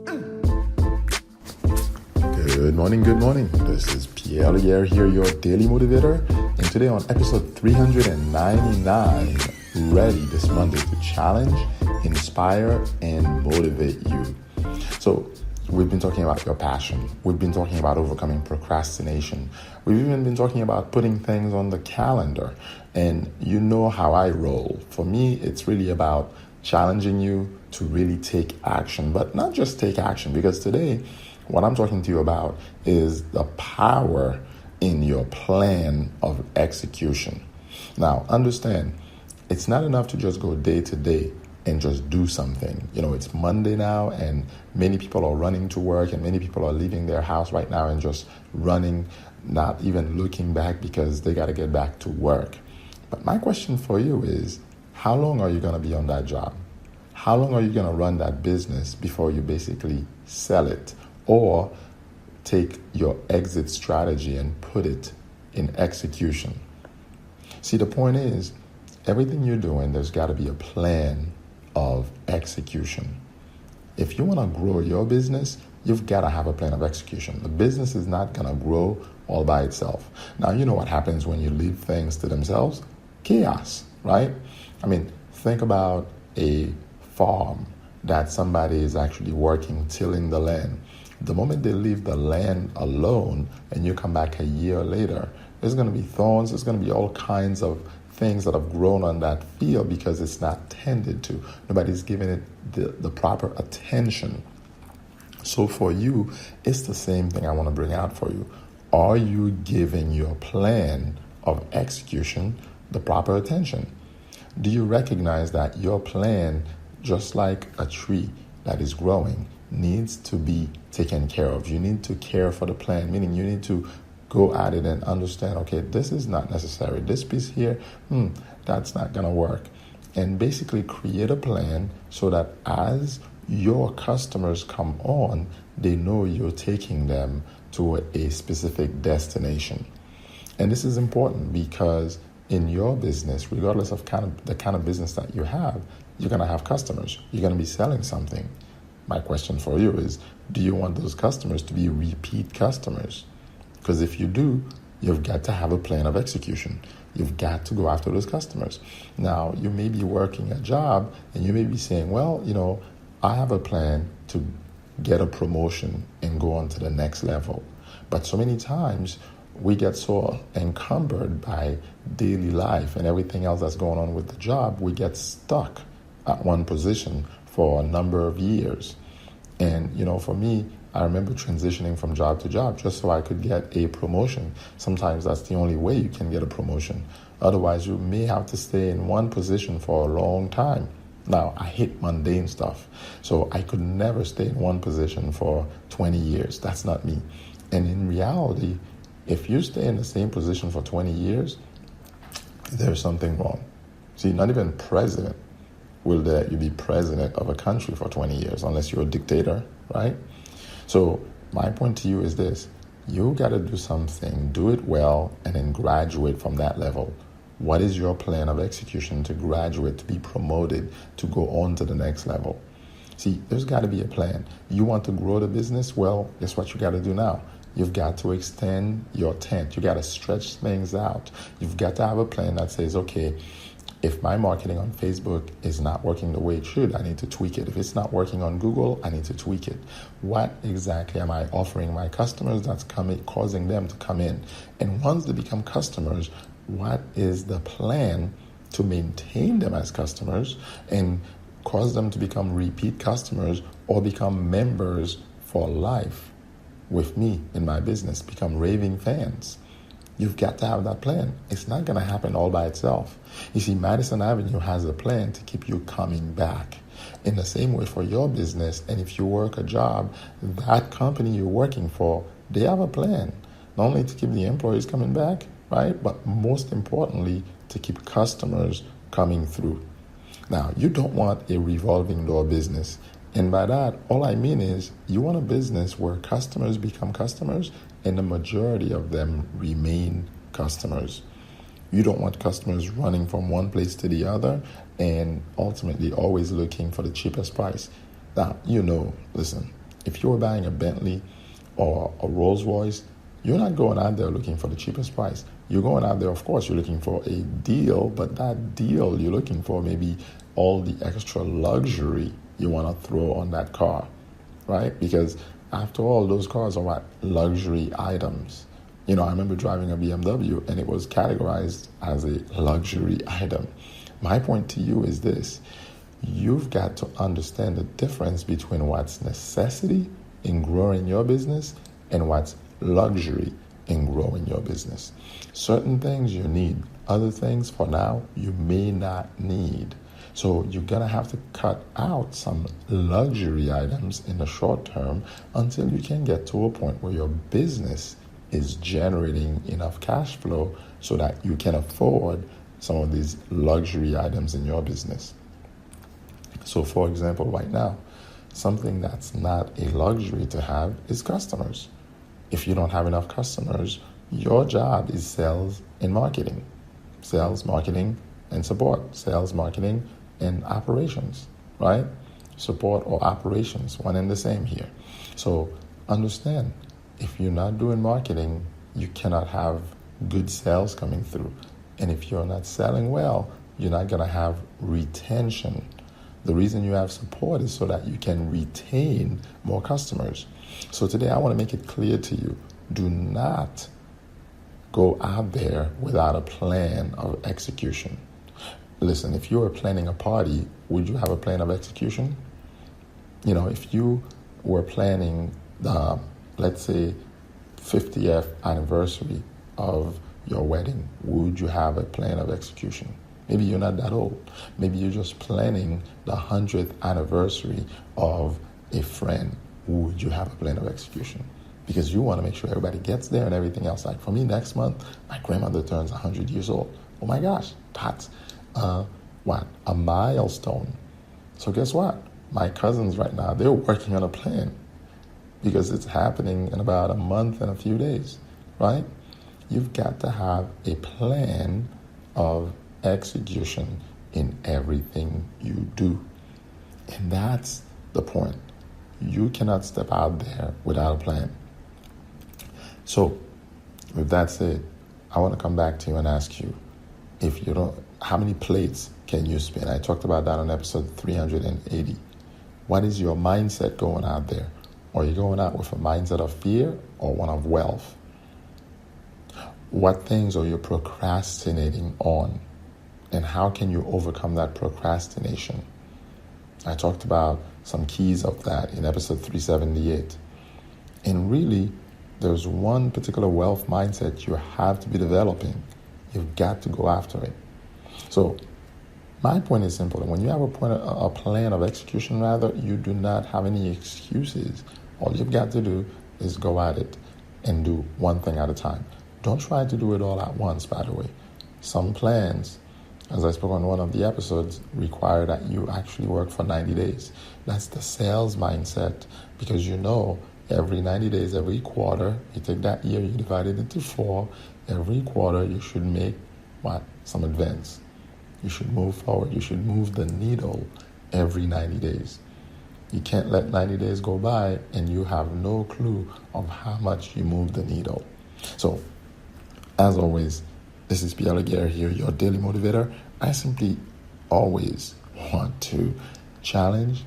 Good morning, good morning. This is Pierre Lier here, your daily motivator. And today on episode 399, ready this Monday to challenge, inspire, and motivate you. So we've been talking about your passion. We've been talking about overcoming procrastination. We've even been talking about putting things on the calendar. And you know how I roll. For me, it's really about challenging you to really take action, but not just take action, because today, what I'm talking to you about is the power in your plan of execution. Now, understand, it's not enough to just go day to day and just do something. You know, it's Monday now, and many people are running to work, and many people are leaving their house right now and just running, not even looking back because they got to get back to work. But my question for you is, how long are you going to be on that job? How long are you going to run that business before you basically sell it? Or take your exit strategy and put it in execution. See, the point is, everything you're doing, there's got to be a plan of execution. If you want to grow your business, you've got to have a plan of execution. The business is not going to grow all by itself. Now, you know what happens when you leave things to themselves? Chaos, right? I mean, think about a farm that somebody is actually working, tilling the land. The moment they leave the land alone and you come back a year later, there's going to be thorns, there's going to be all kinds of things that have grown on that field because it's not tended to. Nobody's giving it the proper attention. So for you, it's the same thing I want to bring out for you. Are you giving your plan of execution the proper attention? Do you recognize that your plan, just like a tree that is growing, needs to be taken care of? You need to care for the plan, meaning you need to go at it and understand, okay, this is not necessary. This piece here, that's not going to work. And basically create a plan so that as your customers come on, they know you're taking them to a specific destination. And this is important because in your business, regardless of the kind of business that you have, you're going to have customers. You're going to be selling something. My question for you is, do you want those customers to be repeat customers? Because if you do, you've got to have a plan of execution. You've got to go after those customers. Now, you may be working a job and you may be saying, well, you know, I have a plan to get a promotion and go on to the next level. But so many times we get so encumbered by daily life and everything else that's going on with the job, we get stuck at one position for a number of years. And, you know, for me, I remember transitioning from job to job just so I could get a promotion. Sometimes that's the only way you can get a promotion. Otherwise, you may have to stay in one position for a long time. Now, I hate mundane stuff, so I could never stay in one position for 20 years. That's not me. And in reality, if you stay in the same position for 20 years, there's something wrong. See, not even president will let you be president of a country for 20 years unless you're a dictator, right? So my point to you is this: you got to do something, do it well, and then graduate from that level. What is your plan of execution to graduate, to be promoted, to go on to the next level? See, there's got to be a plan. You want to grow the business? Well, guess what you got to do now? You've got to extend your tent. You got to stretch things out. You've got to have a plan that says, okay, if my marketing on Facebook is not working the way it should, I need to tweak it. If it's not working on Google, I need to tweak it. What exactly am I offering my customers that's causing them to come in? And once they become customers, what is the plan to maintain them as customers and cause them to become repeat customers or become members for life with me in my business, become raving fans? You've got to have that plan. It's not going to happen all by itself. You see, Madison Avenue has a plan to keep you coming back. In the same way for your business, and if you work a job, that company you're working for, they have a plan. Not only to keep the employees coming back, right? But most importantly, to keep customers coming through. Now, you don't want a revolving door business. And by that, all I mean is you want a business where customers become customers and the majority of them remain customers. You don't want customers running from one place to the other and ultimately always looking for the cheapest price. Now, listen, If you were buying a Bentley or a Rolls Royce, you're not going out there looking for the cheapest price. You're going out there, of course, you're looking for a deal, but that deal you're looking for may be all the extra luxury you want to throw on that car, right? Because after all, those cars are what? Luxury items. I remember driving a BMW and it was categorized as a luxury item. My point to you is this. You've got to understand the difference between what's necessity in growing your business and what's luxury in growing your business. Certain things you need, other things for now you may not need. So you're going to have to cut out some luxury items in the short term until you can get to a point where your business is generating enough cash flow so that you can afford some of these luxury items in your business. So for example, right now, something that's not a luxury to have is customers. If you don't have enough customers, your job is sales and marketing. Sales, marketing, and support. Sales, marketing, and operations, right? Support or operations, one and the same here. So understand, if you're not doing marketing, you cannot have good sales coming through. And if you're not selling well, you're not going to have retention. The reason you have support is so that you can retain more customers. So today I want to make it clear to you, do not go out there without a plan of execution. Listen, if you were planning a party, would you have a plan of execution? If you were planning the, let's say, 50th anniversary of your wedding, would you have a plan of execution? Maybe you're not that old. Maybe you're just planning the 100th anniversary of a friend. Would you have a plan of execution? Because you want to make sure everybody gets there and everything else. Like for me, next month, my grandmother turns 100 years old. Oh my gosh, that's a milestone. So guess what? My cousins right now, they're working on a plan because it's happening in about a month and a few days, right? You've got to have a plan of execution in everything you do. And that's the point. You cannot step out there without a plan. So with that said, I want to come back to you and ask you, how many plates can you spin? I talked about that on episode 380. What is your mindset going out there? Are you going out with a mindset of fear or one of wealth? What things are you procrastinating on? And how can you overcome that procrastination? I talked about some keys of that in episode 378. And really, there's one particular wealth mindset you have to be developing. You've got to go after it. So my point is simple. When you have a plan of execution, you do not have any excuses. All you've got to do is go at it and do one thing at a time. Don't try to do it all at once, by the way. Some plans, as I spoke on one of the episodes, require that you actually work for 90 days. That's the sales mindset, because every 90 days, every quarter, you take that year, you divide it into 4. Every quarter, you should make some advance. You should move forward. You should move the needle every 90 days. You can't let 90 days go by and you have no clue of how much you move the needle. So, as always, this is Pierre Laguerre here, your daily motivator. I simply always want to challenge,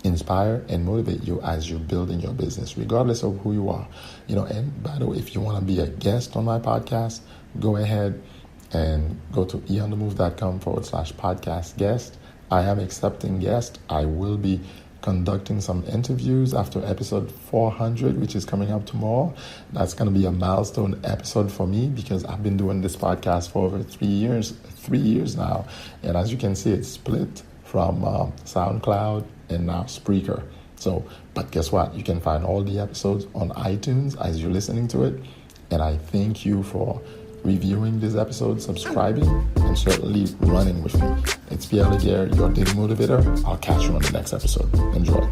inspire, and motivate you as you're building your business, regardless of who you are. And by the way, if you want to be a guest on my podcast, go ahead and go to eonthemove.com/podcast guest. I am accepting guests. I will be conducting some interviews after episode 400, which is coming up tomorrow. That's going to be a milestone episode for me because I've been doing this podcast for over 3 years now. And as you can see, it's split from SoundCloud and now Spreaker. But guess what? You can find all the episodes on iTunes as you're listening to it. And I thank you for reviewing this episode, subscribing, and certainly running with me. It's Pierre Laguerre, your daily motivator. I'll catch you on the next episode. Enjoy.